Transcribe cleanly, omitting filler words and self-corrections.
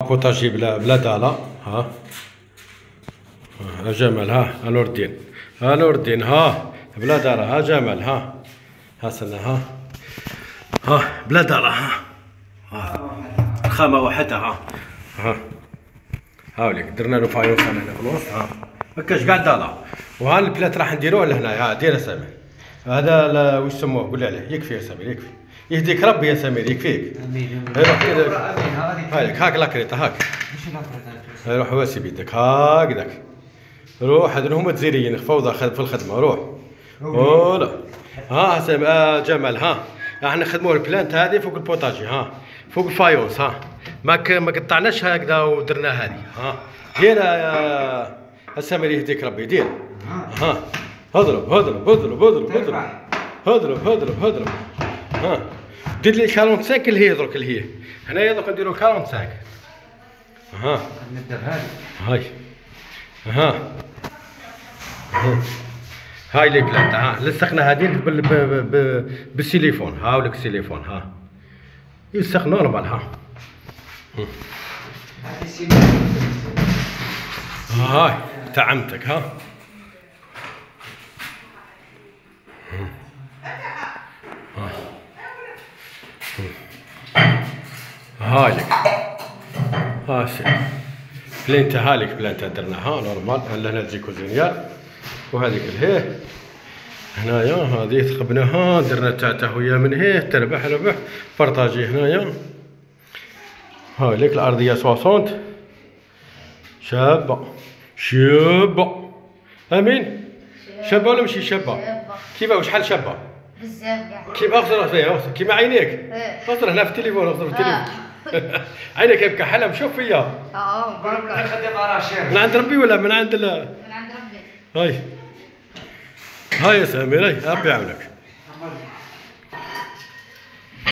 بوتاجي بلا دالا. ها جمال. ها نور الدين، ها نور الدين، ها بلا دالا. ها جمال، ها سنة، ها بلا دالا. ها خامة وحدها. ها هاوليك درنا له فايوس هنا في الوسط. ها مكاش كاع دالا. وها البلات راح نديروه لهنايا. ها دير سامر هذا واش يسموه؟ قول لي عليه. يكفي يا سمير، يكفي. يهديك ربي يا سمير، يكفيك. امين. هاك هاك لاكريطه هاك. روح واسي بيدك هكذاك. روح هذو هما الجزائريين فوضى في الخدمه. روح ولا. ها جمال. ها راح نخدموا البلانت هذه فوق البوتاجي. ها فوق الفايوس. ها ما قطعناش هكذا ودرنا هذه. ها دير السمير يهديك ربي. دير. ها اضرب اضرب اضرب اضرب اضرب اضرب اضرب اضرب. ها دير لي 45 اللي هي درك اللي هي هنايا درك نديرو 45. ها ندير هذه. هاي. ها هاي لي بلانت. ها لصقنا هذيك بالسيليفون. ها ولك السيليفون. ها يلصق نورمال. ها هاي تاع عمتك. ها هالك. ها سي بلانتا. هالك بلانتا درناها نورمال. لهنا تجي كوزينيال. وهذيك الهيه هنايا هذه ثقبناها درنا تاع تهويه من هيه تربح ربح بارطاجي هنايا. هالك الارضيه 60 شابه شابه. امين شابه ولا ماشي شابه؟ كيفاه وشحال شابه؟ بزاف كاع. كيما اخزر فيها كيما عينيك. اخزر هنا في التليفون. اخزر في التليفون. عينيك يبكى حلم. شوف فيا. برك خدي مراشير. من عند ربي ولا من عند من عند ربي. هاي هاي يا سامي. هاي ربي يعاونك.